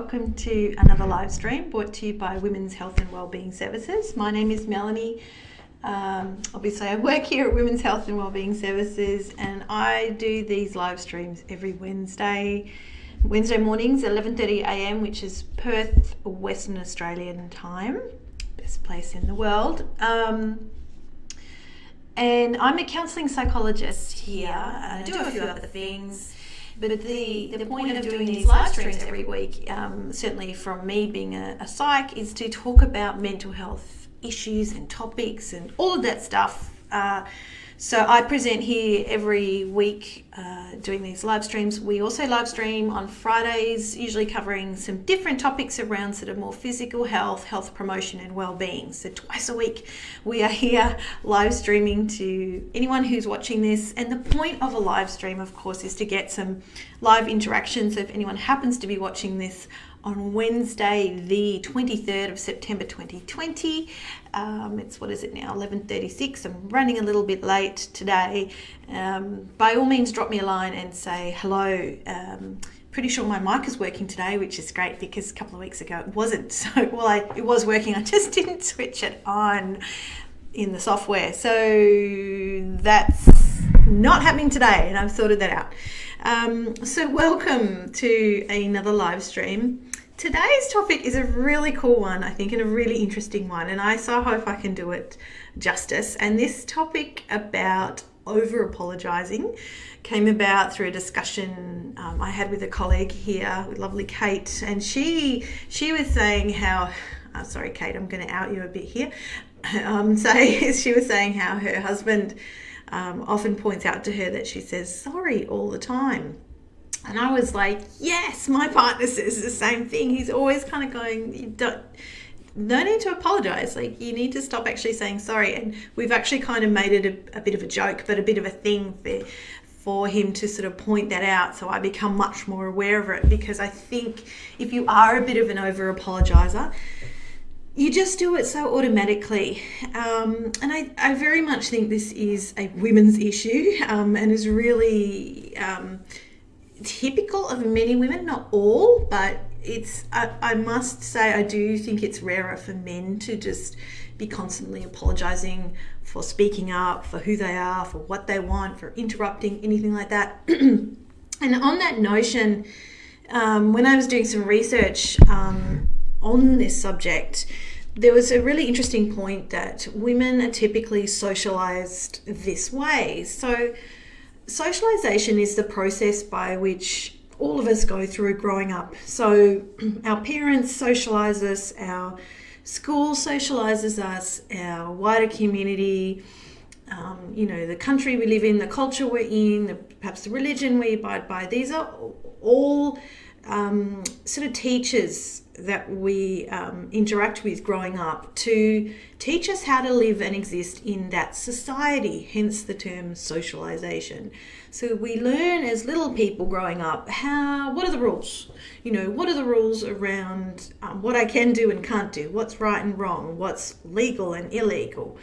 welcome to another live stream brought to you by Women's Health and Wellbeing Services. My name is Melanie. Obviously I work here at Women's Health and Wellbeing Services, and I do these live streams every Wednesday mornings, 11:30am, which is Perth, Western Australian time, best place in the world. And I'm a counselling psychologist here, and I do a few other things. But the point of doing these live streams every week, certainly from me being a psych, is to talk about mental health issues and topics and all of that stuff. So I present here every week doing these live streams. We also live stream on Fridays, usually covering some different topics around sort of more physical health, health promotion and well-being. So twice a week we are here live streaming to anyone who's watching this. And the point of a live stream, of course, is to get some live interaction. So if anyone happens to be watching this on Wednesday, the 23rd of September 2020. It's, what is it now, 11:36. I'm running a little bit late today. By all means, drop me a line and say hello. Pretty sure my mic is working today, which is great because a couple of weeks ago it wasn't. So, it was working. I just didn't switch it on in the software. So that's not happening today, and I've sorted that out. So welcome to another live stream. Today's topic is a really cool one, I think, and a really interesting one, and I so hope I can do it justice. And this topic about over-apologising came about through a discussion I had with a colleague here, with lovely Kate, and she was saying how, sorry Kate, I'm going to out you a bit here. She was saying how her husband often points out to her that she says sorry all the time. And I was like, yes, my partner says the same thing. He's always kind of going, no need to apologise. Like, you need to stop actually saying sorry. And we've actually kind of made it a bit of a joke, but a bit of a thing for him to sort of point that out. So I become much more aware of it, because I think if you are a bit of an over-apologiser, you just do it so automatically. And I very much think this is a women's issue, and is really typical of many women, not all, but I must say I do think it's rarer for men to just be constantly apologising for speaking up, for who they are, for what they want, for interrupting, anything like that. And on that notion, when I was doing some research on this subject, there was a really interesting point that women are typically socialised this way. So socialisation is the process by which all of us go through growing up. So our parents socialise us, our school socialises us, our wider community, the country we live in, the culture we're in, perhaps the religion we abide by. These are all sort of teachers that we interact with growing up to teach us how to live and exist in that society, hence the term socialisation. So we learn as little people growing up what are the rules? What are the rules around what I can do and can't do, what's right and wrong, what's legal and illegal,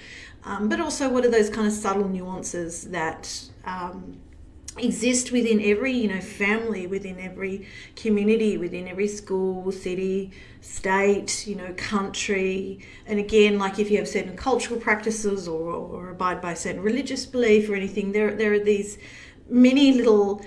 but also what are those kind of subtle nuances that exist within every family, within every community, within every school, city, state, country. And again, like if you have certain cultural practices or abide by certain religious belief or anything, there are these many little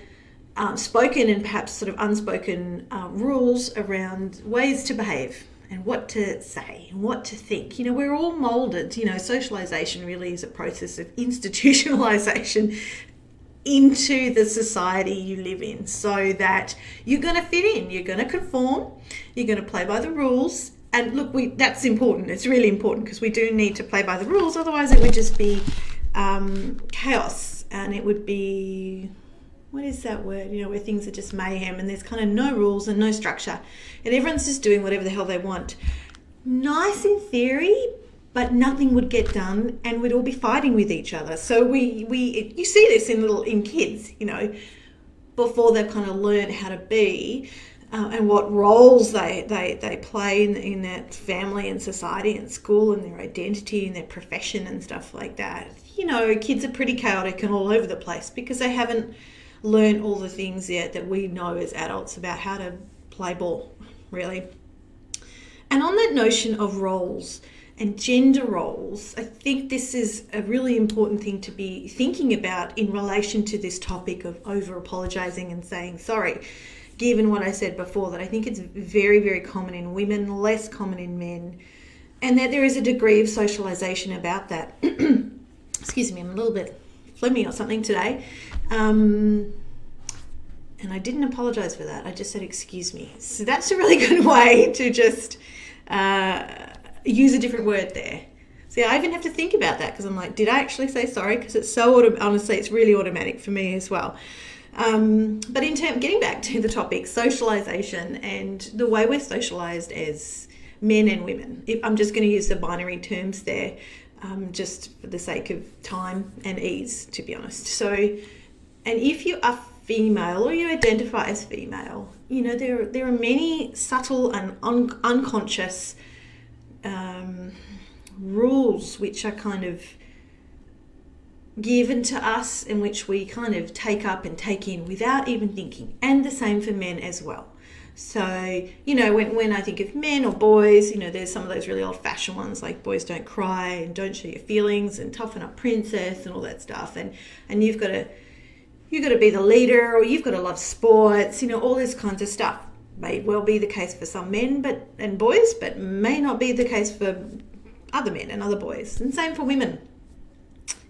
spoken and perhaps sort of unspoken rules around ways to behave and what to say and what to think. We're all molded. Socialization really is a process of institutionalization into the society you live in, so that you're going to fit in, you're going to conform, you're going to play by the rules. And look, that's important. It's really important, because we do need to play by the rules. Otherwise it would just be chaos, and it would be, what is that word, where things are just mayhem and there's kind of no rules and no structure and everyone's just doing whatever the hell they want. Nice in theory, but nothing would get done, and we'd all be fighting with each other. So you see this in kids, before they've kind of learned how to be, and what roles they play in that family and society and school and their identity and their profession and stuff like that. Kids are pretty chaotic and all over the place because they haven't learned all the things yet that we know as adults about how to play ball really. And on that notion of roles and gender roles, I think this is a really important thing to be thinking about in relation to this topic of over-apologising and saying sorry, given what I said before, that I think it's very, very common in women, less common in men, and that there is a degree of socialisation about that. Excuse me, I'm a little bit phlegmy or something today. And I didn't apologise for that. I just said, excuse me. So that's a really good way to just use a different word there. See, I even have to think about that because I'm like, did I actually say sorry? Because it's so, honestly, it's really automatic for me as well. But getting back to the topic, socialisation and the way we're socialised as men and women. I'm just going to use the binary terms there, just for the sake of time and ease, to be honest. So, and if you are female or you identify as female, you know, there are many subtle and unconscious rules which are kind of given to us and which we kind of take up and take in without even thinking, and the same for men as well. So, you know, when I think of men or boys, you know, there's some of those really old-fashioned ones like boys don't cry and don't show your feelings and toughen up princess and all that stuff, and you've got to be the leader, or you've got to love sports, you know, all this kinds of stuff. May well be the case for some men and boys, but may not be the case for other men and other boys. And same for women.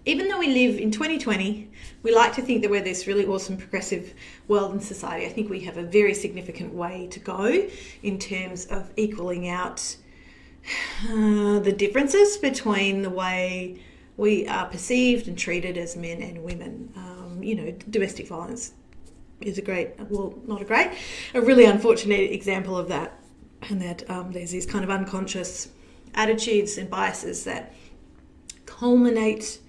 Even though we live in 2020, we like to think that we're this really awesome progressive world and society. I think we have a very significant way to go in terms of equaling out the differences between the way we are perceived and treated as men and women. You know, domestic violence is a really unfortunate example of that, and that there's these kind of unconscious attitudes and biases that culminate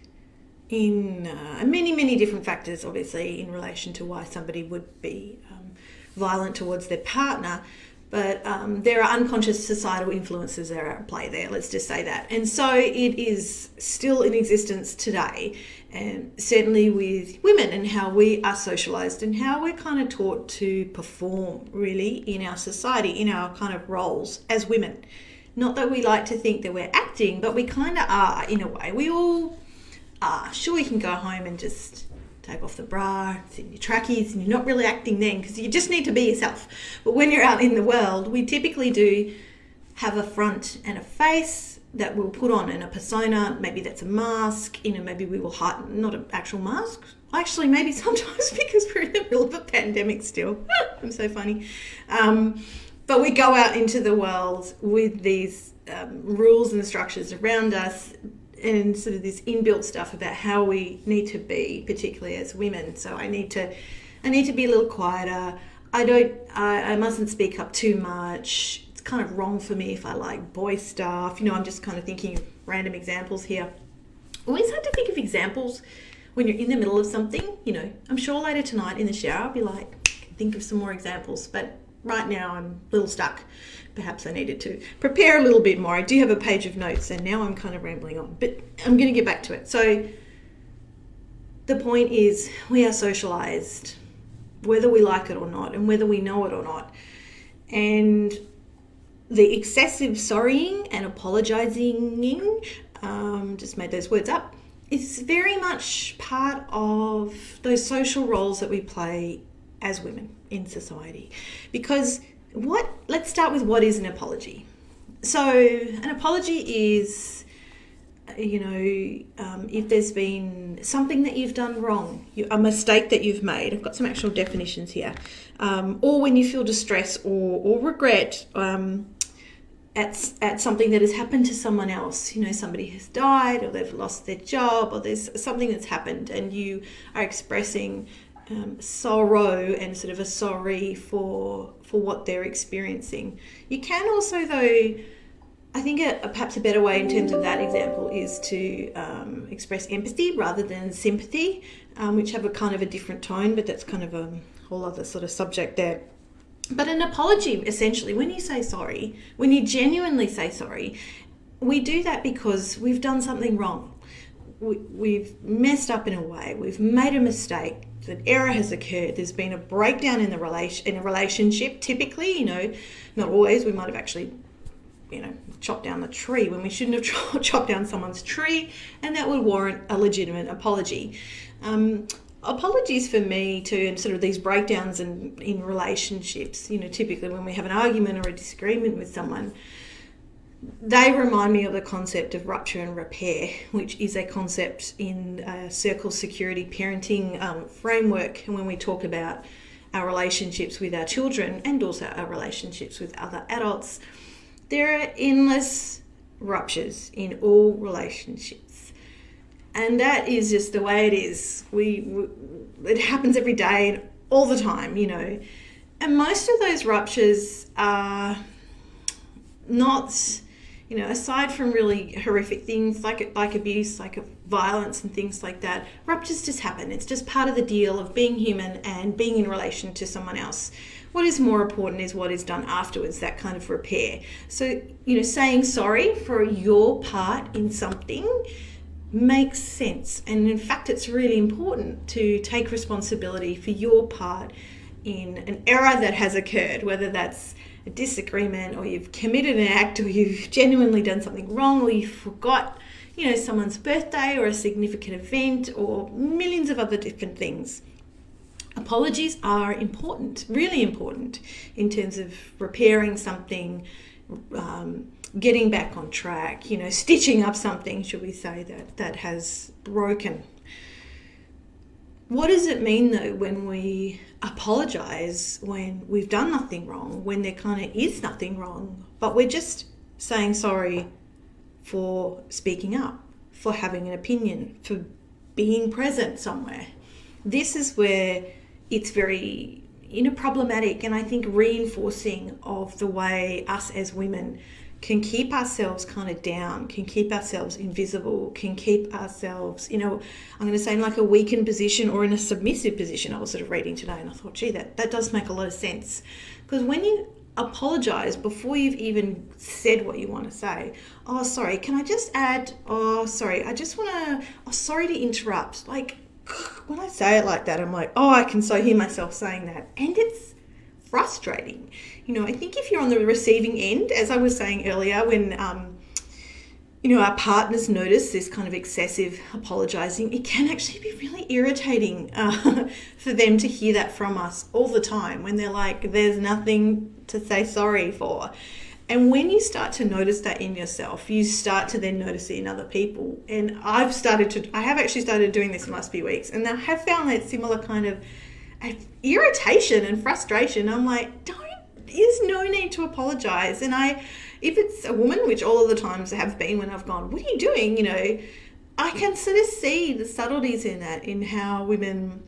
in many, many different factors, obviously, in relation to why somebody would be violent towards their partner. But there are unconscious societal influences that are at play there, let's just say that. And so it is still in existence today, and certainly with women and how we are socialised and how we're kind of taught to perform really in our society, in our kind of roles as women. Not that we like to think that we're acting, but we kind of are in a way. We all are. Sure, you can go home and just take off the bra, sit in your trackies, and you're not really acting then because you just need to be yourself. But when you're out in the world, we typically do have a front and a face that we'll put on, and a persona. Maybe that's a mask, you know, maybe we will hide, not an actual mask. Actually, maybe sometimes because we're in the middle of a pandemic still. I'm so funny. But we go out into the world with these rules and structures around us, and sort of this inbuilt stuff about how we need to be, particularly as women. So I need to be a little quieter. I mustn't speak up too much. It's kind of wrong for me if I like boy stuff. You know, I'm just kind of thinking of random examples here. Always hard to think of examples when you're in the middle of something. You know, I'm sure later tonight in the shower I'll be like, I can think of some more examples, but right now I'm a little stuck. Perhaps I needed to prepare a little bit more. I do have a page of notes, and now I'm kind of rambling on, but I'm going to get back to it. So the point is, we are socialised, whether we like it or not, and whether we know it or not. And the excessive sorrying and apologising, just made those words up, is very much part of those social roles that we play as women in society. Because let's start with what is an apology. So an apology is, you know, if there's been something that you've done wrong, a mistake that you've made. I've got some actual definitions here. Or when you feel distress or regret at something that has happened to someone else. You know, somebody has died, or they've lost their job, or there's something that's happened, and you are expressing sorrow and sort of a sorry for what they're experiencing. You can also, though, I think perhaps a better way in terms of that example is to express empathy rather than sympathy, which have a kind of a different tone, but that's kind of a whole other sort of subject there. But an apology, essentially, when you say sorry, when you genuinely say sorry, we do that because we've done something wrong. we've messed up in a way, we've made a mistake, an error has occurred, there's been a breakdown in a relationship, typically, not always, we might have actually, chopped down the tree when we shouldn't have chopped down someone's tree, and that would warrant a legitimate apology. Apologies for me too, and sort of these breakdowns in relationships, typically when we have an argument or a disagreement with someone, they remind me of the concept of rupture and repair, which is a concept in a circle security parenting framework. And when we talk about our relationships with our children and also our relationships with other adults, there are endless ruptures in all relationships. And that is just the way it is. It happens every day and all the time, And most of those ruptures are not, aside from really horrific things like abuse, like violence and things like that, ruptures just happen. It's just part of the deal of being human and being in relation to someone else. What is more important is what is done afterwards, that kind of repair. So, saying sorry for your part in something makes sense. And in fact, it's really important to take responsibility for your part in an error that has occurred, whether that's a disagreement or you've committed an act or you've genuinely done something wrong or you forgot, someone's birthday or a significant event or millions of other different things. Apologies are important, really important in terms of repairing something, getting back on track, stitching up something, should we say, that has broken. What does it mean though when we apologise when we've done nothing wrong, when there kind of is nothing wrong, but we're just saying sorry for speaking up, for having an opinion, for being present somewhere? This is where it's very problematic, and I think reinforcing of the way us as women can keep ourselves kind of down, can keep ourselves invisible, can keep ourselves, I'm going to say in like a weakened position or in a submissive position. I was sort of reading today and I thought, gee, that does make a lot of sense. Because when you apologise before you've even said what you want to say, oh, sorry, can I just add, oh, sorry, I just want to, oh, sorry to interrupt. Like, when I say it like that, I'm like, oh, I can so hear myself saying that. And it's frustrating. I think if you're on the receiving end, as I was saying earlier, when, our partners notice this kind of excessive apologising, it can actually be really irritating for them to hear that from us all the time when they're like, there's nothing to say sorry for. And when you start to notice that in yourself, you start to then notice it in other people. And I have actually started doing this in the last few weeks, and I have found that similar kind of irritation and frustration. I'm like, there's no need to apologise. And if it's a woman, which all of the times have been when I've gone, what are you doing? I can sort of see the subtleties in that, in how women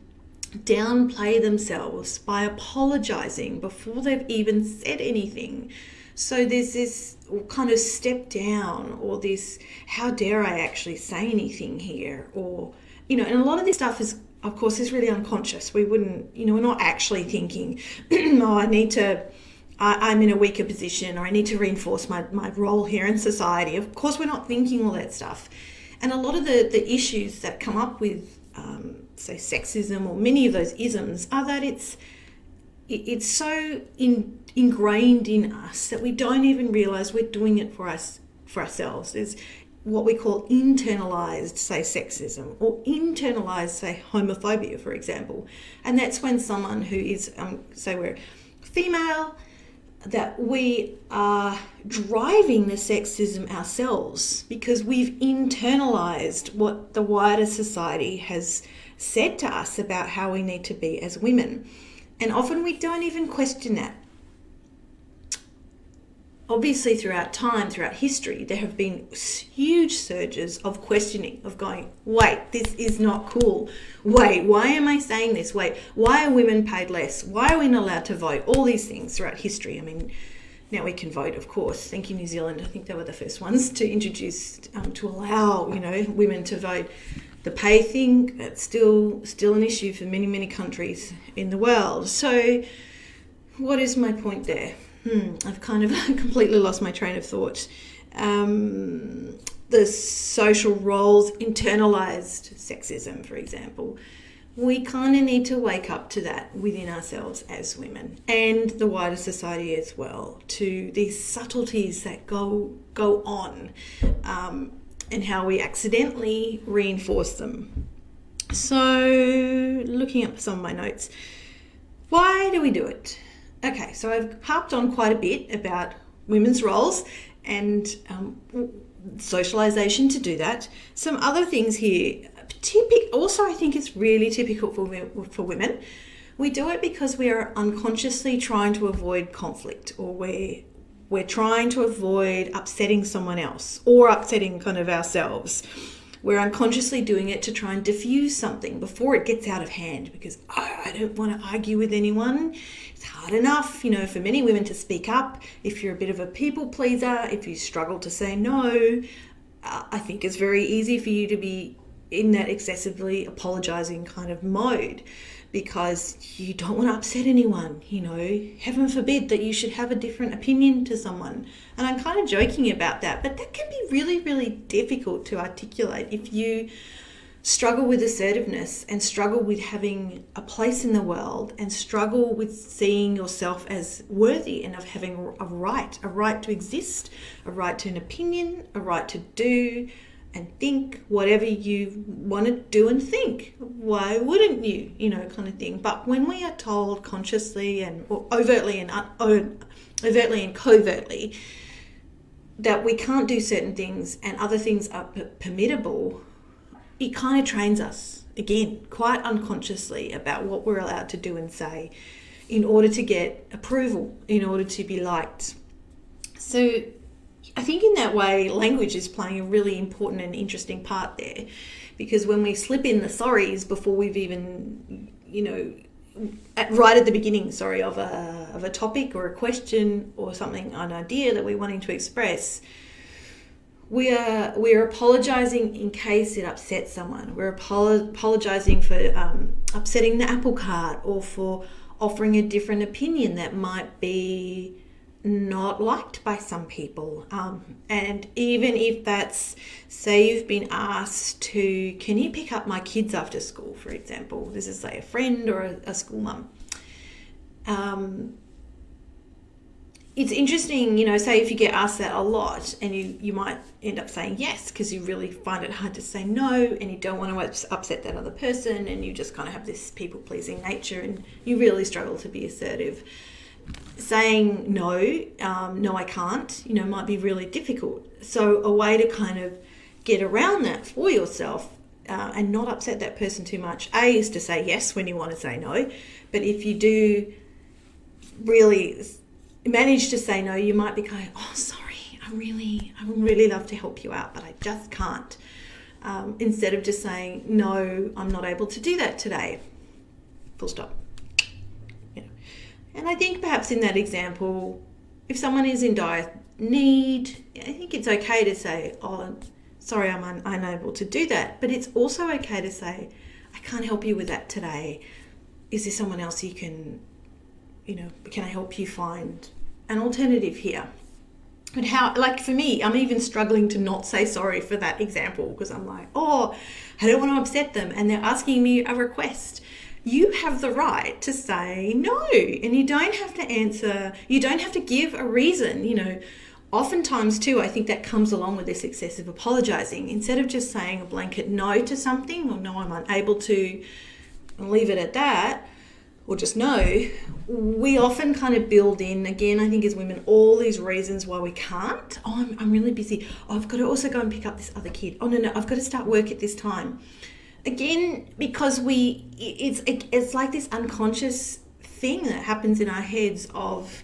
downplay themselves by apologising before they've even said anything. So there's this kind of step down, or this, how dare I actually say anything here? Or, and a lot of this stuff is, of course, is really unconscious. We wouldn't, we're not actually thinking, oh, I'm in a weaker position, or I need to reinforce my role here in society. Of course, we're not thinking all that stuff. And a lot of the issues that come up with, say, sexism or many of those isms are that it's so ingrained in us that we don't even realise we're doing it for ourselves. There's what we call internalized, say, sexism, or internalized, say, homophobia, for example. And that's when someone who is, say we're female, that we are driving the sexism ourselves because we've internalized what the wider society has said to us about how we need to be as women. And often we don't even question that. Obviously, throughout history, there have been huge surges of questioning, of going, wait, this is not cool. Wait, why am I saying this? Wait, why are women paid less? Why are we not allowed to vote? All these things throughout history. I mean, now we can vote, of course. Thank you, New Zealand. I think they were the first ones to introduce, to allow, women to vote. The pay thing, that's still an issue for many, many countries in the world. So what is my point there? I've kind of completely lost my train of thought. the social roles, internalized sexism, for example. We kind of need to wake up to that within ourselves as women and the wider society as well, to these subtleties that go on and how we accidentally reinforce them. So, looking at some of my notes, why do we do it? Okay, so I've harped on quite a bit about women's roles and socialization to do that. Some other things here, also I think it's really typical for women. We do it because we are unconsciously trying to avoid conflict, or we're trying to avoid upsetting someone else or upsetting kind of ourselves. We're unconsciously doing it to try and diffuse something before it gets out of hand, because I don't want to argue with anyone. It's hard enough, for many women to speak up. If you're a bit of a people pleaser, if you struggle to say no, I think it's very easy for you to be in that excessively apologizing kind of mode, because you don't want to upset anyone. Heaven forbid that you should have a different opinion to someone. And I'm kind of joking about that, but that can be really, really difficult to articulate if you struggle with assertiveness and struggle with having a place in the world and struggle with seeing yourself as worthy and of having a right to exist, a right to an opinion, a right to do and think whatever you want to do and think. Why wouldn't you? Kind of thing. But when we are told consciously and or overtly and covertly that we can't do certain things and other things are permittable, it kind of trains us, again, quite unconsciously, about what we're allowed to do and say in order to get approval, in order to be liked. So I think in that way, language is playing a really important and interesting part there, because when we slip in the sorries before we've even, right at the beginning, of a topic or a question or something, an idea that we're wanting to express, we're apologizing in case it upsets someone. We're apologizing for upsetting the apple cart, or for offering a different opinion that might be not liked by some people. And even if that's, say you've been asked to, can you pick up my kids after school, for example? This is, say, a friend or a school mum. It's interesting, say if you get asked that a lot, and you might end up saying yes because you really find it hard to say no, and you don't want to upset that other person, and you just kind of have this people-pleasing nature, and you really struggle to be assertive. Saying no, I can't, might be really difficult. So a way to kind of get around that for yourself and not upset that person too much, is to say yes when you want to say no. But if you do really manage to say no, you might be going, oh, sorry, I would really love to help you out, but I just can't. Instead of just saying, no, I'm not able to do that today. Full stop. And I think perhaps in that example, if someone is in dire need, I think it's okay to say, oh, sorry, I'm unable to do that. But it's also okay to say, I can't help you with that today. Is there someone else you can I help you find an alternative here? And how, like for me, I'm even struggling to not say sorry for that example, because I'm like, oh, I don't want to upset them. And they're asking me a request. You have the right to say no, and you don't have to answer, you don't have to give a reason. Oftentimes too, I think that comes along with this excessive apologizing. Instead of just saying a blanket no to something, or no, I'm unable to, and leave it at that, or just no, we often kind of build in, again, I think as women, all these reasons why we can't. Oh, I'm really busy. Oh, I've got to also go and pick up this other kid. Oh, no, I've got to start work at this time. Again, because it's like this unconscious thing that happens in our heads of,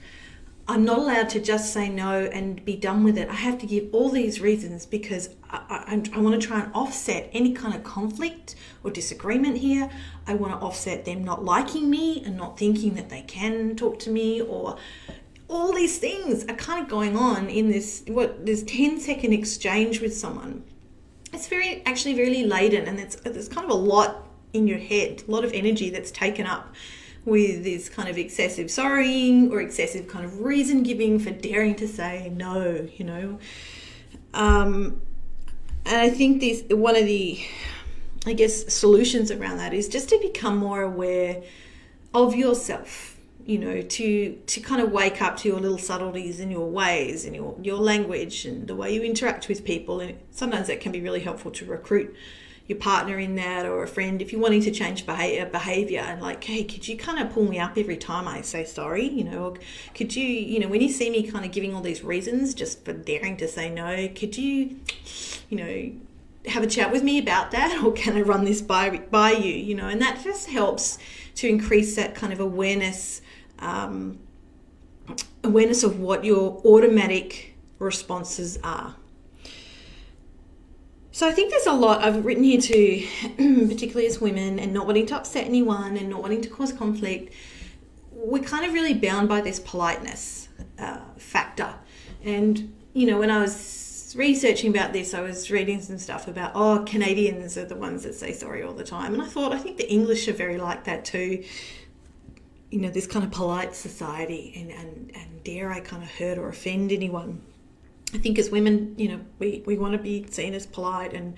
I'm not allowed to just say no and be done with it. I have to give all these reasons because I want to try and offset any kind of conflict or disagreement here. I want to offset them not liking me and not thinking that they can talk to me, or all these things are kind of going on in this 10-second exchange with someone. It's actually really laden, and there's kind of a lot in your head, a lot of energy that's taken up with this kind of excessive sorrying or excessive kind of reason giving for daring to say no, And I think one of the, I guess, solutions around that is just to become more aware of yourself, to kind of wake up to your little subtleties and your ways and your language and the way you interact with people. And sometimes that can be really helpful to recruit your partner in that, or a friend, if you're wanting to change behavior, and like, hey, could you kind of pull me up every time I say sorry, or could you, when you see me kind of giving all these reasons just for daring to say no, could you, have a chat with me about that, or can I run this by you, and that just helps to increase that kind of awareness of what your automatic responses are. So I think there's a lot I've written here too, particularly as women, and not wanting to upset anyone and not wanting to cause conflict. We're kind of really bound by this politeness factor. And, when I was researching about this, I was reading some stuff about, Canadians are the ones that say sorry all the time. And I think the English are very like that too. This kind of polite society, and dare I kind of hurt or offend anyone. I think as women, we want to be seen as polite, and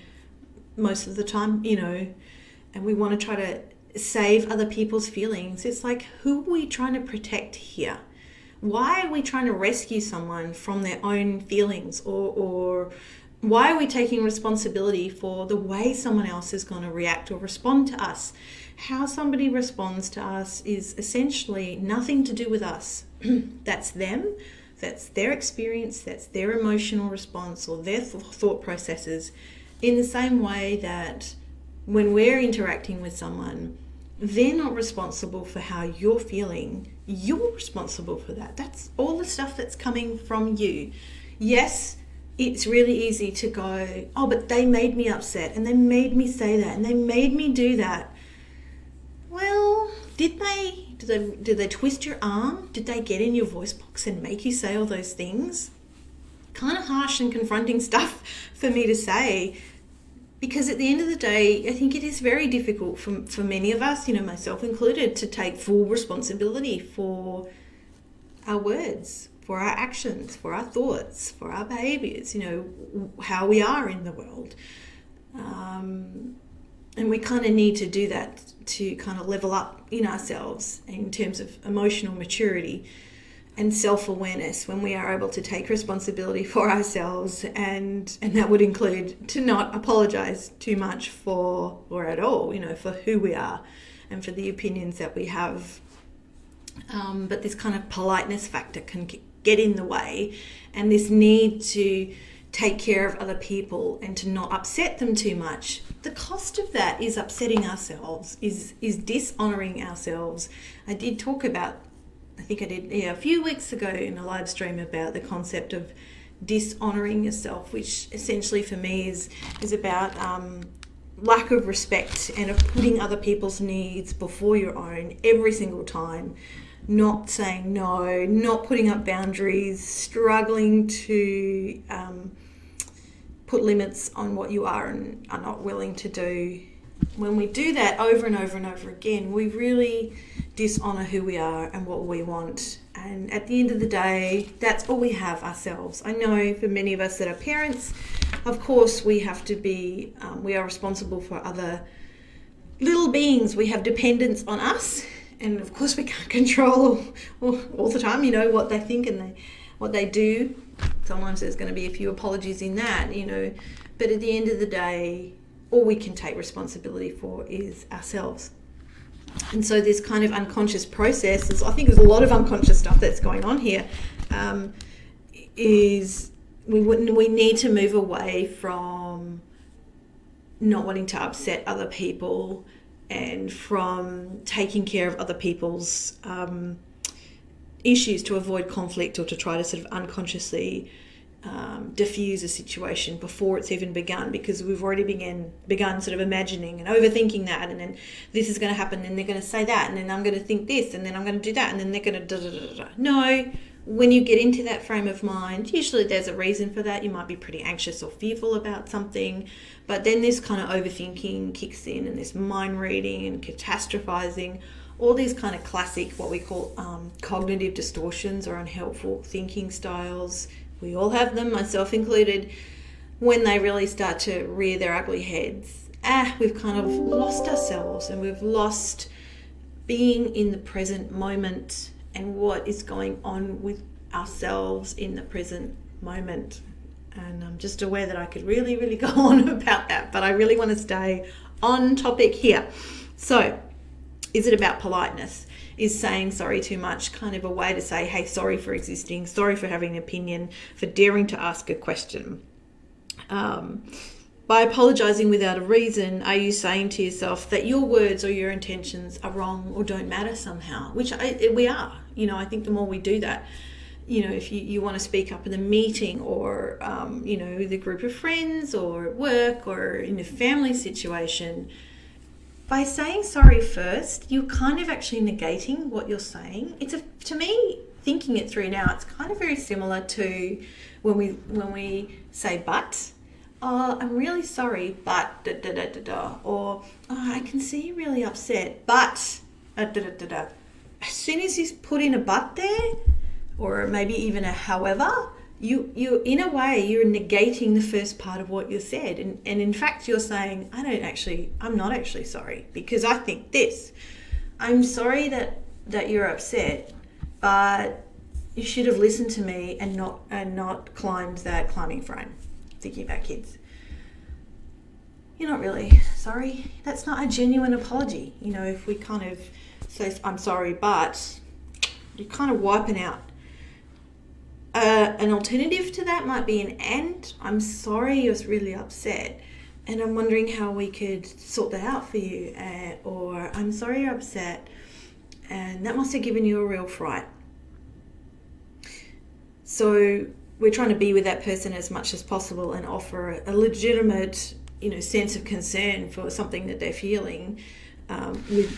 most of the time, and we want to try to save other people's feelings. It's like, who are we trying to protect here? Why are we trying to rescue someone from their own feelings? Or why are we taking responsibility for the way someone else is going to react or respond to us? How somebody responds to us is essentially nothing to do with us. That's them. That's their experience, that's their emotional response or their thought processes, in the same way that when we're interacting with someone, they're not responsible for how you're feeling. You're responsible for that. That's all the stuff that's coming from you. Yes, it's really easy to go, but they made me upset and they made me say that and they made me do that. Well, did they? Did they twist your arm? Did they get in your voice box and make you say all those things? Kind of harsh and confronting stuff for me to say, because at the end of the day, I think it is very difficult for many of us, myself included, to take full responsibility for our words, for our actions, for our thoughts, for our behaviours, how we are in the world. And we kind of need to do that to kind of level up in ourselves in terms of emotional maturity and self-awareness, when we are able to take responsibility for ourselves, and that would include to not apologise too much for, or at all, for who we are and for the opinions that we have. But this kind of politeness factor can get in the way, and this need to take care of other people and to not upset them too much. The cost of that is upsetting ourselves, is dishonouring ourselves. I did talk about, I think I did a few weeks ago in a live stream, about the concept of dishonouring yourself, which essentially for me is about lack of respect and of putting other people's needs before your own every single time. Not saying no, not putting up boundaries, struggling to put limits on what you are and are not willing to do. When we do that over and over and over again, we really dishonour who we are and what we want. And at the end of the day, that's all we have, ourselves. I know for many of us that are parents, of course we have to be, we are responsible for other little beings. We have dependence on us. And of course we can't control all the time, what they think and what they do. Sometimes there's going to be a few apologies in that, but at the end of the day, all we can take responsibility for is ourselves. And so this kind of unconscious process, I think there's a lot of unconscious stuff that's going on here, is we need to move away from not wanting to upset other people and from taking care of other people's issues to avoid conflict, or to try to sort of unconsciously diffuse a situation before it's even begun, because we've already begun sort of imagining and overthinking that, and then this is going to happen and they're going to say that, and then I'm going to think this, and then I'm going to do that, and then they're going to da-da-da-da-da. No, when you get into that frame of mind, usually there's a reason for that. You might be pretty anxious or fearful about something, but then this kind of overthinking kicks in, and this mind reading and catastrophizing, all these kind of classic, what we call cognitive distortions or unhelpful thinking styles. We all have them, myself included. when they really start to rear their ugly heads, we've kind of lost ourselves and we've lost being in the present moment and what is going on with ourselves in the present moment. And I'm just aware that I could really, really go on about that, but I really want to stay on topic here. So, is it about politeness? Is saying sorry too much kind of a way to say, hey, sorry for existing, sorry for having an opinion, for daring to ask a question? By apologising without a reason, are you saying to yourself that your words or your intentions are wrong or don't matter somehow? Which we are. I think the more we do that, if you want to speak up in a meeting or, with a group of friends or at work or in a family situation, by saying sorry first, you're kind of actually negating what you're saying. To me, thinking it through now, it's kind of very similar to when we say but. Oh, I'm really sorry, but da da da da da. Or, oh, I can see you're really upset, but da da da da. As soon as you put in a but there, or maybe even a however, you in a way you're negating the first part of what you said, and in fact you're saying I'm not actually sorry because I think this. I'm sorry that you're upset, but you should have listened to me and not climbed that climbing frame. Thinking about kids. You're not really sorry. That's not a genuine apology. If we kind of say I'm sorry, but you're kind of wiping out. An alternative to that might be and I'm sorry you're really upset and I'm wondering how we could sort that out for you, or I'm sorry you're upset and that must have given you a real fright. So we're trying to be with that person as much as possible and offer a legitimate sense of concern for something that they're feeling,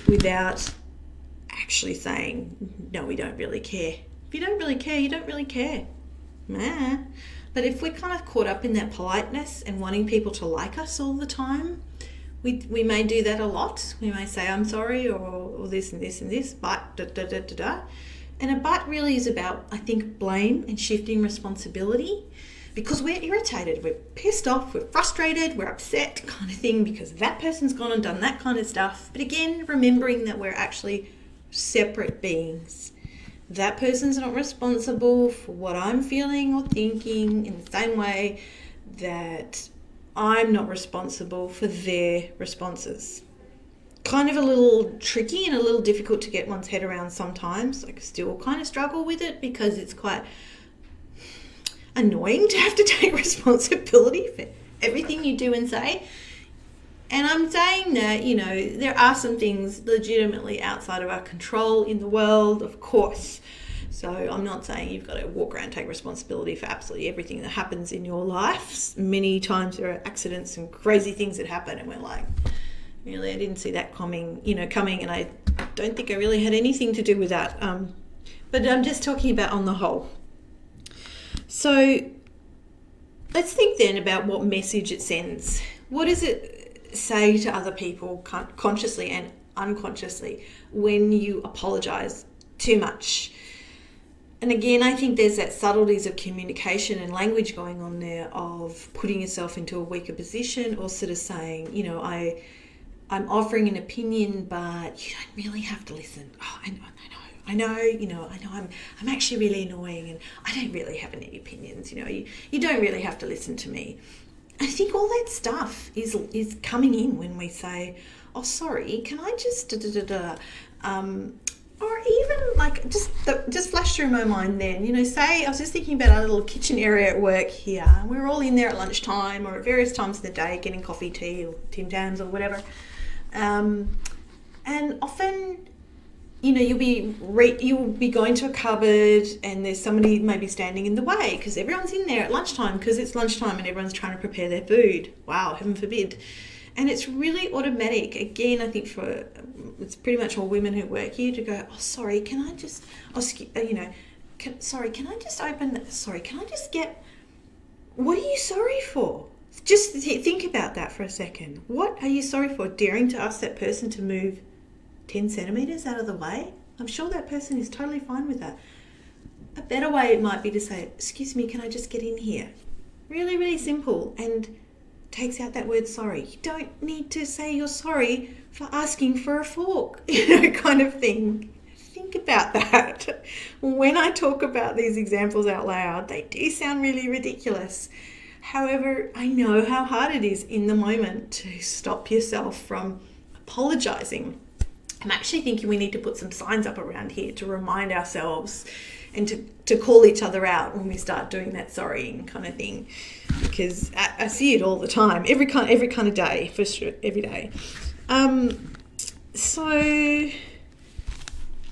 without actually saying, no, we don't really care. If you don't really care, you don't really care. But if we're kind of caught up in that politeness and wanting people to like us all the time, we may do that a lot. We may say, I'm sorry, or this and this and this, but da da da da da. And a but really is about, I think, blame and shifting responsibility, because we're irritated, we're pissed off, we're frustrated, we're upset kind of thing because that person's gone and done that kind of stuff. But again, remembering that we're actually separate beings. That person's not responsible for what I'm feeling or thinking in the same way that I'm not responsible for their responses. Kind of a little tricky and a little difficult to get one's head around sometimes. I still kind of struggle with it because it's quite annoying to have to take responsibility for everything you do and say. And I'm saying that, there are some things legitimately outside of our control in the world, of course. So I'm not saying you've got to walk around and take responsibility for absolutely everything that happens in your life. Many times there are accidents and crazy things that happen and we're like, really, I didn't see that coming, and I don't think I really had anything to do with that. But I'm just talking about on the whole. So let's think then about what message it sends. What does it say to other people consciously and unconsciously when you apologise too much? And again, I think there's that subtleties of communication and language going on there of putting yourself into a weaker position, or sort of saying, I'm offering an opinion, but you don't really have to listen. Oh, I know, I'm actually really annoying and I don't really have any opinions, you don't really have to listen to me. I think all that stuff is coming in when we say, oh, sorry, can I just or even like just flash through my mind then, say I was just thinking about our little kitchen area at work here. We're all in there at lunchtime or at various times of the day getting coffee, tea or Tim Tams or whatever. And often, you'll be going to a cupboard and there's somebody maybe standing in the way because everyone's in there at lunchtime because it's lunchtime and everyone's trying to prepare their food. Wow, heaven forbid. And it's really automatic. Again, I think it's pretty much all women who work here to go, oh, sorry, can I just, can I just open that? Sorry, can I just get, what are you sorry for? Just think about that for a second. What are you sorry for? Daring to ask that person to move 10 centimetres out of the way? I'm sure that person is totally fine with that. A better way it might be to say, excuse me, can I just get in here? Really, really simple, and takes out that word sorry. You don't need to say you're sorry for asking for a fork, kind of thing. Think about that. When I talk about these examples out loud, they do sound really ridiculous. However, I know how hard it is in the moment to stop yourself from apologising. I'm actually thinking we need to put some signs up around here to remind ourselves and to call each other out when we start doing that sorrying kind of thing, because I see it all the time, every kind of day, for sure, every day. So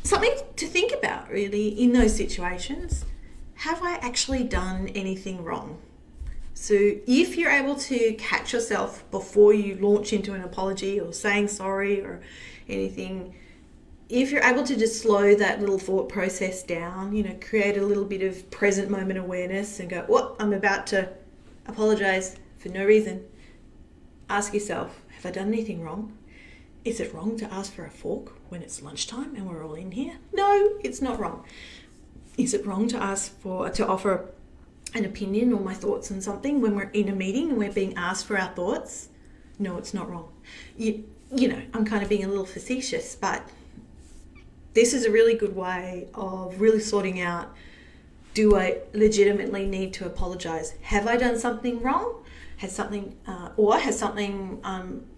something to think about really in those situations. Have I actually done anything wrong? So if you're able to catch yourself before you launch into an apology or saying sorry or anything, if you're able to just slow that little thought process down, create a little bit of present moment awareness and go, what, I'm about to apologise for no reason. Ask yourself, have I done anything wrong? Is it wrong to ask for a fork when it's lunchtime and we're all in here? No, it's not wrong. Is it wrong to offer an opinion or my thoughts on something when we're in a meeting and we're being asked for our thoughts? No, it's not wrong. I'm kind of being a little facetious, but this is a really good way of really sorting out, do I legitimately need to apologise? Have I done something wrong? Has something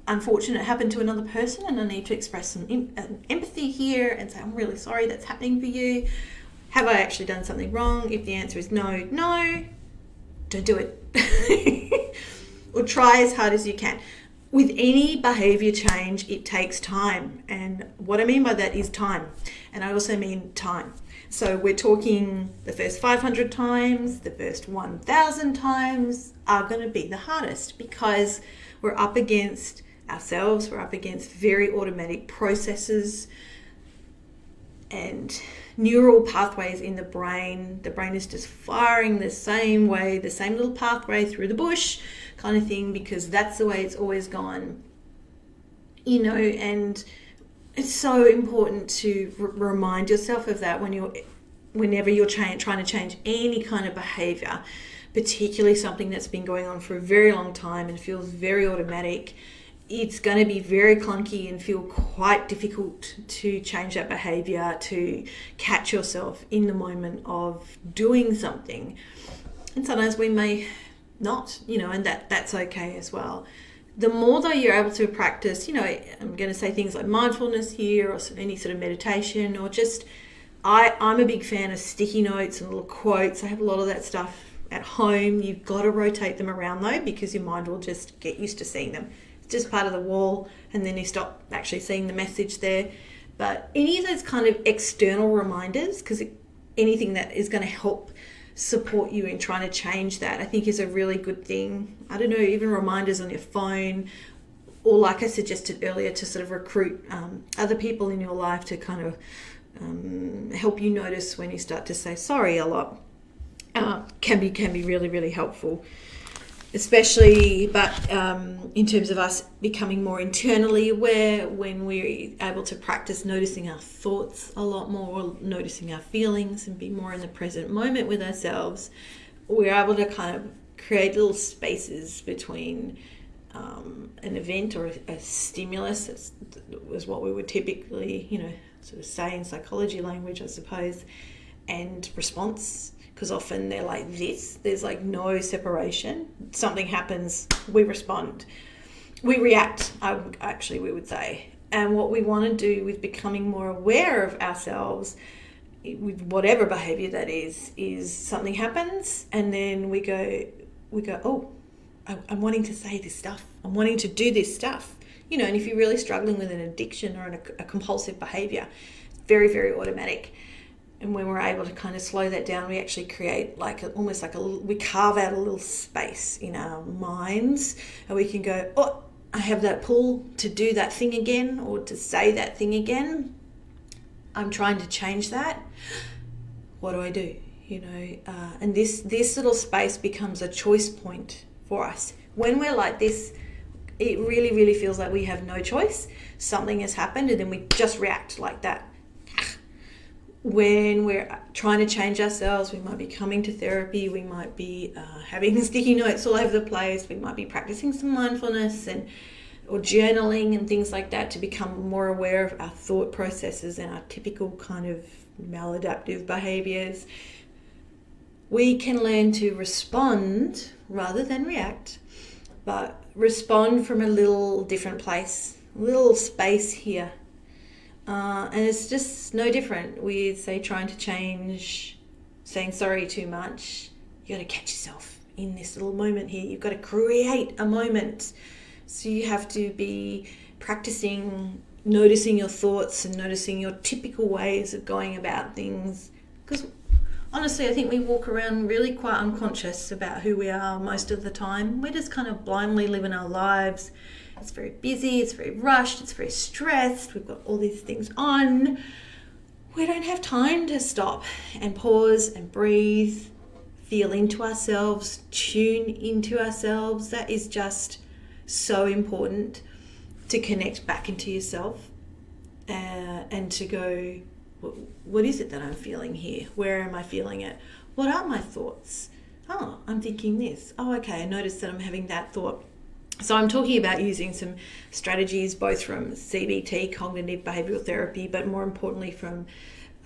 unfortunate happened to another person and I need to express some empathy here and say, I'm really sorry that's happening for you. Have I actually done something wrong? If the answer is no, don't do it. Or try as hard as you can. With any behaviour change, it takes time. And what I mean by that is time. And I also mean time. So we're talking the first 500 times, the first 1,000 times are going to be the hardest because we're up against ourselves, we're up against very automatic processes and neural pathways in the brain. The brain is just firing the same way, the same little pathway through the bush kind of thing, because that's the way it's always gone. And it's so important to remind yourself of that whenever you're trying to change any kind of behavior, particularly something that's been going on for a very long time and feels very automatic. It's going to be very clunky and feel quite difficult to change that behavior, to catch yourself in the moment of doing something. And sometimes we may not, and that's okay as well. The more though you're able to practice, I'm going to say things like mindfulness here or any sort of meditation, or just, I'm a big fan of sticky notes and little quotes. I have a lot of that stuff at home. You've got to rotate them around though, because your mind will just get used to seeing them. Just part of the wall, and then you stop actually seeing the message there. But any of those kind of external reminders, because anything that is going to help support you in trying to change that, I think is a really good thing. I don't know, even reminders on your phone, or like I suggested earlier, to sort of recruit other people in your life to kind of help you notice when you start to say sorry a lot, can be really, really helpful. Especially, but in terms of us becoming more internally aware, when we're able to practice noticing our thoughts a lot more, noticing our feelings, and be more in the present moment with ourselves, we're able to kind of create little spaces between an event or a stimulus, is what we would typically, sort of say in psychology language, I suppose, and response. Because often they're like this, there's like no separation. Something happens, we respond, we react, we would say. And what we want to do with becoming more aware of ourselves, with whatever behavior that is something happens, and then we go, oh, I'm wanting to say this stuff, I'm wanting to do this stuff. And if you're really struggling with an addiction or a compulsive behavior, very, very automatic. And when we're able to kind of slow that down, we actually create we carve out a little space in our minds, and we can go, oh, I have that pull to do that thing again, or to say that thing again. I'm trying to change that. What do I do? And this little space becomes a choice point for us. When we're like this, it really, really feels like we have no choice. Something has happened, and then we just react like that. when we're trying to change ourselves, we might be coming to therapy, we might be having sticky notes all over the place, we might be practicing some mindfulness or journaling and things like that to become more aware of our thought processes and our typical kind of maladaptive behaviours. We can learn to respond rather than react, but respond from a little different place, a little space here. And it's just no different with, say, trying to change, saying sorry too much. You got to catch yourself in this little moment here. You've got to create a moment. So you have to be practicing noticing your thoughts and noticing your typical ways of going about things. Because honestly, I think we walk around really quite unconscious about who we are most of the time. We're just kind of blindly living our lives. It's very busy, it's very rushed, it's very stressed, we've got all these things on. We don't have time to stop and pause and breathe, feel into ourselves, tune into ourselves. That is just so important, to connect back into yourself and to go, what is it that I'm feeling here? Where am I feeling it? What are my thoughts? Oh, I'm thinking this. Oh, okay, I noticed that I'm having that thought. So I'm talking about using some strategies both from CBT, cognitive behavioural therapy, but more importantly from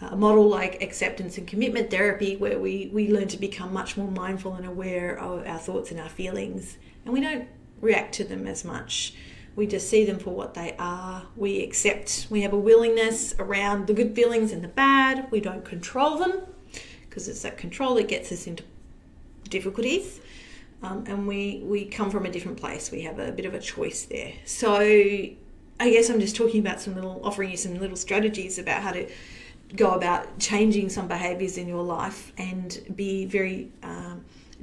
a model like acceptance and commitment therapy, where we learn to become much more mindful and aware of our thoughts and our feelings. And we don't react to them as much. We just see them for what they are. We accept, we have a willingness around the good feelings and the bad. We don't control them, because it's that control that gets us into difficulties. And we come from a different place. We have a bit of a choice there. So I guess I'm just talking about offering you some little strategies about how to go about changing some behaviours in your life and be very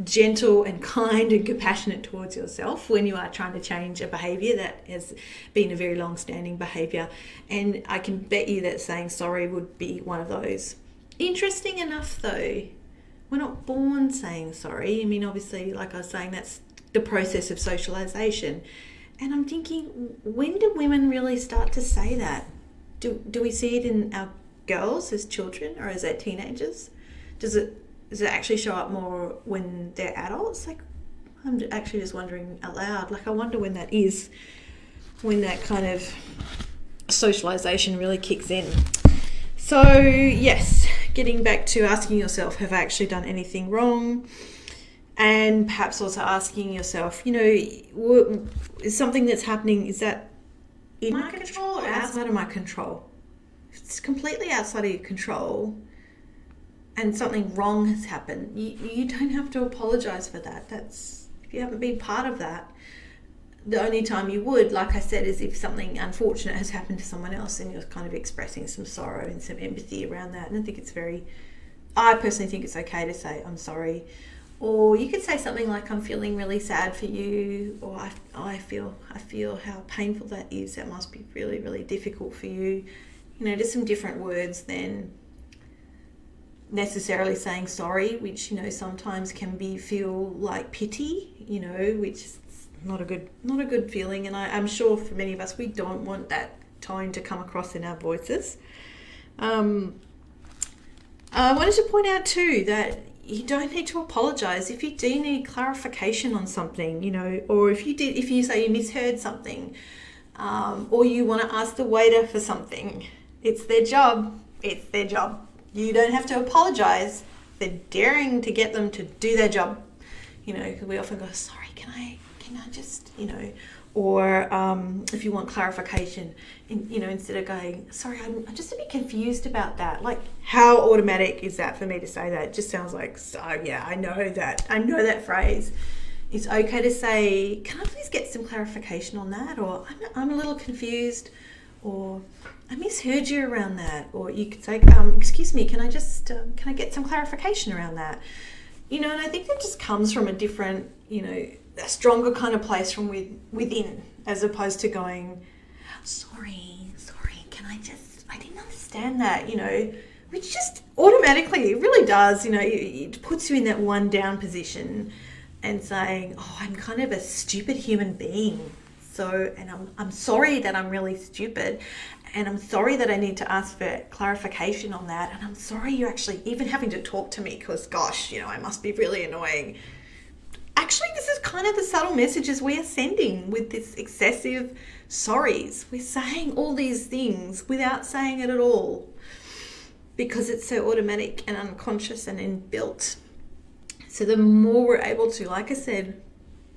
gentle and kind and compassionate towards yourself when you are trying to change a behaviour that has been a very long-standing behaviour. And I can bet you that saying sorry would be one of those. Interesting enough though, we're not born saying sorry. I mean, obviously, like I was saying, that's the process of socialisation. And I'm thinking, when do women really start to say that? Do we see it in our girls as children or as their teenagers? Does it actually show up more when they're adults? Like, I'm actually just wondering out loud. Like, I wonder when that is, when that kind of socialisation really kicks in. So, yes, getting back to asking yourself, have I actually done anything wrong? And perhaps also asking yourself, is something that's happening, is that in my control or outside of my control? If it's completely outside of your control and something wrong has happened, you don't have to apologise for that. If you haven't been part of that. The only time you would, like I said, is if something unfortunate has happened to someone else and you're kind of expressing some sorrow and some empathy around that. And I personally think it's okay to say, I'm sorry. Or you could say something like, I'm feeling really sad for you, or I feel how painful that is. That must be really, really difficult for you. Just some different words than necessarily saying sorry, which, sometimes can feel like pity, which is not a good feeling. And I'm sure for many of us, we don't want that tone to come across in our voices. I wanted to point out too that you don't need to apologise if you do need clarification on something, or if you say you misheard something, or you want to ask the waiter for something. It's their job. You don't have to apologise for daring to get them to do their job. Because we often go, sorry, can I just, or if you want clarification, instead of going, sorry, I'm just a bit confused about that. Like, how automatic is that for me to say that? It just sounds like, so yeah, I know that phrase. It's okay to say, can I please get some clarification on that? Or I'm a little confused, or I misheard you around that. Or you could say, excuse me, can I get some clarification around that? And I think that just comes from a different, a stronger kind of place from within, as opposed to going, sorry, I didn't understand that, which just automatically, it really does, it puts you in that one down position and saying, oh, I'm kind of a stupid human being. So, and I'm sorry that I'm really stupid. And I'm sorry that I need to ask for clarification on that. And I'm sorry you're actually even having to talk to me because, gosh, I must be really annoying. Actually, this is kind of the subtle messages we are sending with this excessive sorries. We're saying all these things without saying it at all because it's so automatic and unconscious and inbuilt. So the more we're able to, like I said,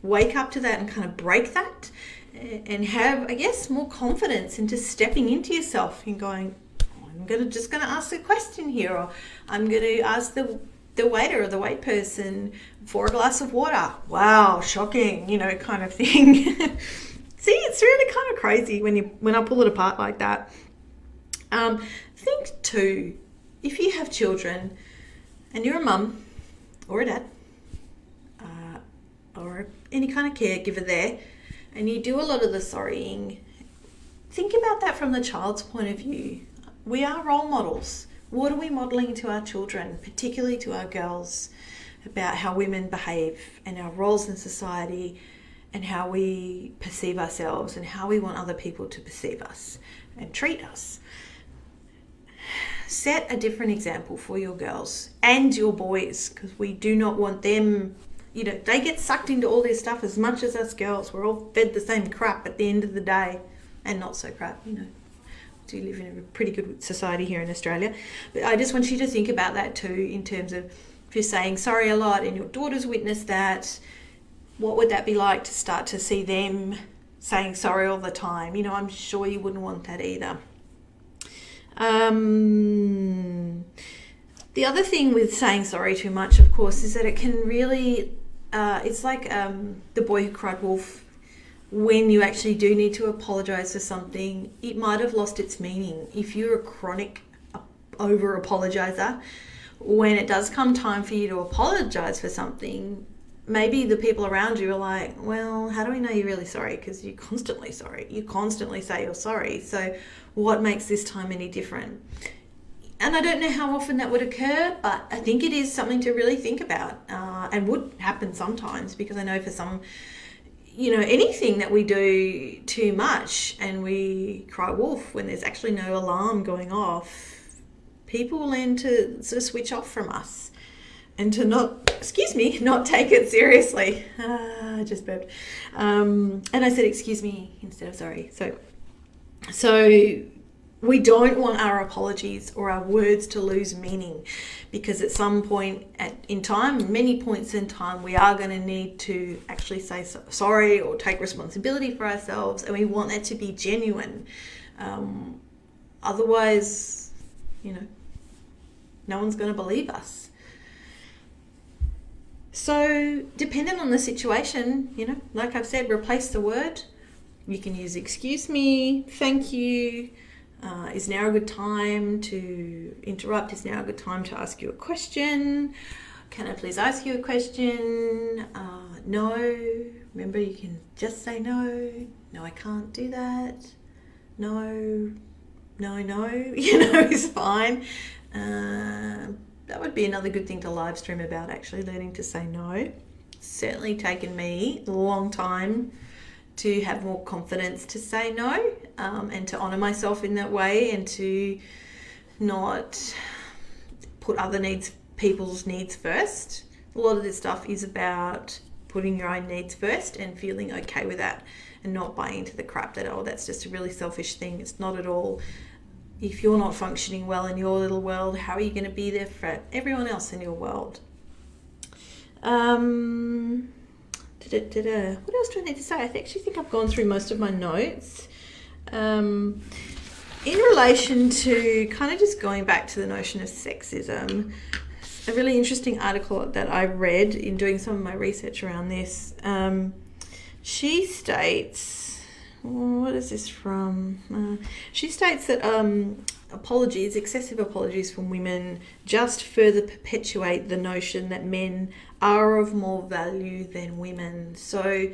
wake up to that and kind of break that and have, I guess, more confidence into stepping into yourself and going, I'm just going to ask a question here, or I'm going to ask the waiter or the wait person for a glass of water. Wow, shocking, kind of thing. See, it's really kind of crazy when I pull it apart like that. Think too, if you have children and you're a mum or a dad or any kind of caregiver there, and you do a lot of the sorrying, think about that from the child's point of view. We are role models. What are we modelling to our children, particularly to our girls, about how women behave and our roles in society and how we perceive ourselves and how we want other people to perceive us and treat us? Set a different example for your girls and your boys, because we do not want them, they get sucked into all this stuff as much as us girls. We're all fed the same crap at the end of the day, and not so crap, We do live in a pretty good society here in Australia. But I just want you to think about that too, in terms of if you're saying sorry a lot and your daughters witness that, what would that be like to start to see them saying sorry all the time? I'm sure you wouldn't want that either. The other thing with saying sorry too much, of course, is that it can really, it's like the boy who cried wolf. When you actually do need to apologise for something, it might have lost its meaning. If you're a chronic over-apologiser, when it does come time for you to apologise for something, maybe the people around you are like, well, how do we know you're really sorry? Because you're constantly sorry. You constantly say you're sorry. So what makes this time any different? And I don't know how often that would occur, but I think it is something to really think about, and would happen sometimes, because I know for some, anything that we do too much and we cry wolf when there's actually no alarm going off, people learn to sort of switch off from us and to not take it seriously. I just burped. And I said, excuse me, instead of sorry. So we don't want our apologies or our words to lose meaning, because at some point in time, many points in time, we are going to need to actually say sorry or take responsibility for ourselves, and we want that to be genuine. Otherwise, no one's going to believe us. So depending on the situation, like I've said, replace the word. You can use excuse me, thank you. Is now a good time to interrupt? Is now a good time to ask you a question? Can I please ask you a question? No. Remember, you can just say no. No, I can't do that. No. Is fine. That would be another good thing to live stream about, actually, learning to say no. Certainly taken me a long time to have more confidence to say no, and to honour myself in that way, and to not put people's needs first. A lot of this stuff is about putting your own needs first and feeling okay with that, and not buying into the crap that, that's just a really selfish thing. It's not at all. If you're not functioning well in your little world, how are you going to be there for everyone else in your world? What else do I need to say? I actually think I've gone through most of my notes. In relation to kind of just going back to the notion of sexism, a really interesting article that I read in doing some of my research around this, she states, what is this from? She states that excessive apologies from women just further perpetuate the notion that men are of more value than women. So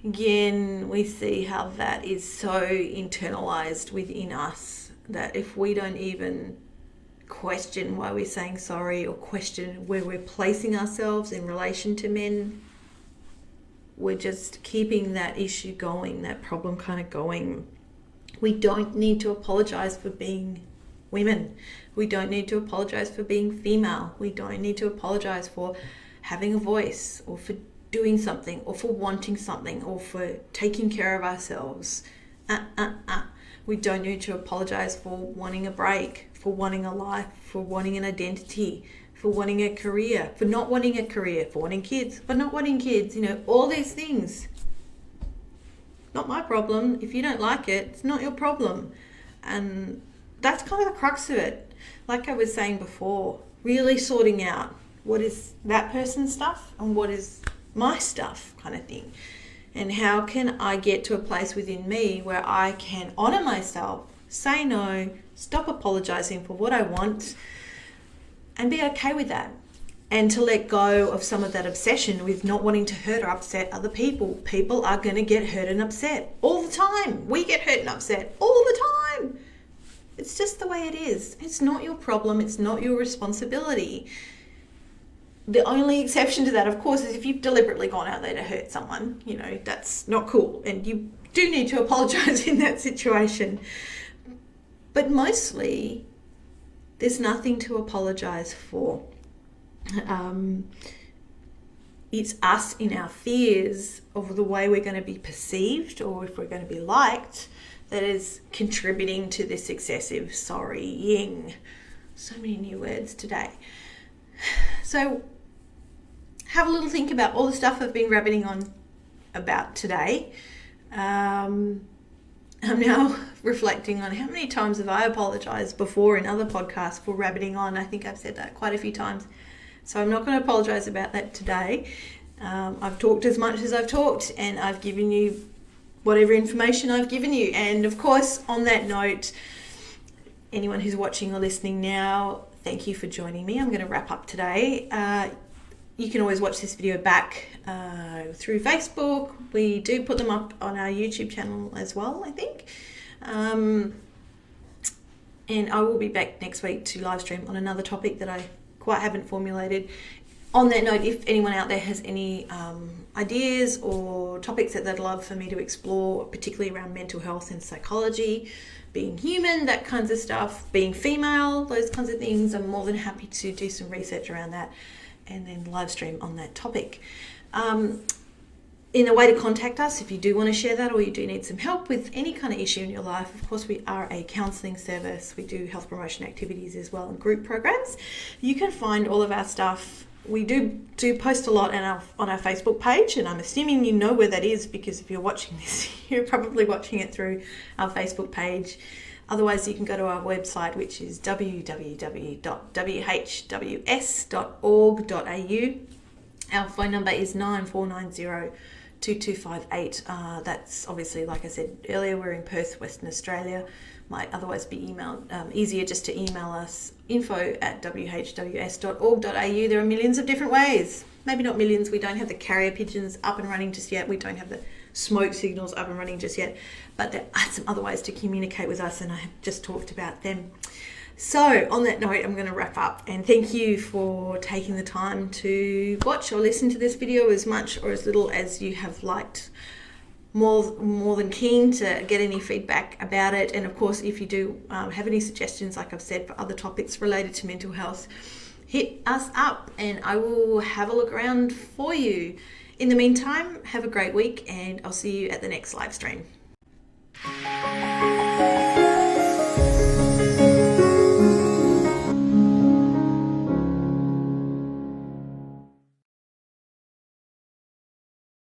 again, we see how that is so internalized within us, that if we don't even question why we're saying sorry or question where we're placing ourselves in relation to men, we're just keeping that issue going, that problem kind of going, We don't need to apologise for being women. We don't need to apologise for being female. We don't need to apologise for having a voice, or for doing something, or for wanting something, or for taking care of ourselves. We don't need to apologise for wanting a break, for wanting a life, for wanting an identity, for wanting a career, for not wanting a career, for wanting kids, for not wanting kids, all these things. Not my problem. If you don't like it, it's not your problem. And that's kind of the crux of it. Like I was saying before, really sorting out what is that person's stuff and what is my stuff, kind of thing. And how can I get to a place within me where I can honour myself, say no, stop apologising for what I want, and be okay with that. And to let go of some of that obsession with not wanting to hurt or upset other people. People are going to get hurt and upset all the time. We get hurt and upset all the time. It's just the way it is. It's not your problem. It's not your responsibility. The only exception to that, of course, is if you've deliberately gone out there to hurt someone. That's not cool. And you do need to apologise in that situation. But mostly, there's nothing to apologise for. It's us in our fears of the way we're going to be perceived, or if we're going to be liked, that is contributing to this excessive sorrying. So many new words today. So have a little think about all the stuff I've been rabbiting on about today. I'm now reflecting on how many times have I apologised before in other podcasts for rabbiting on. I think I've said that quite a few times. So I'm not going to apologise about that today. I've talked as much as I've talked, and I've given you whatever information I've given you. And of course, on that note, anyone who's watching or listening now, thank you for joining me. I'm going to wrap up today. You can always watch this video back through Facebook. We do put them up on our YouTube channel as well, I think. And I will be back next week to live stream on another topic that I quite haven't formulated. On that note, if anyone out there has any ideas or topics that they'd love for me to explore, particularly around mental health and psychology, being human, that kinds of stuff, being female, those kinds of things, I'm more than happy to do some research around that and then live stream on that topic. In a way to contact us, if you do want to share that, or you do need some help with any kind of issue in your life, of course we are a counselling service. We do health promotion activities as well, and group programs. You can find all of our stuff. We do post a lot on our Facebook page, and I'm assuming you know where that is, because if you're watching this, you're probably watching it through our Facebook page. Otherwise, you can go to our website, which is www.whws.org.au. Our phone number is 9490-2258. That's obviously, like I said earlier, we're in Perth, Western Australia. Might otherwise be emailed. Easier just to email us, info@whws.org.au. There are millions of different ways. Maybe not millions. We don't have the carrier pigeons up and running just yet. We don't have the smoke signals up and running just yet. But there are some other ways to communicate with us, and I have just talked about them. So on that note, I'm going to wrap up, and thank you for taking the time to watch or listen to this video, as much or as little as you have liked. More than keen to get any feedback about it. And of course, if you do have any suggestions, like I've said, for other topics related to mental health, hit us up and I will have a look around for you. In the meantime, have a great week, and I'll see you at the next live stream.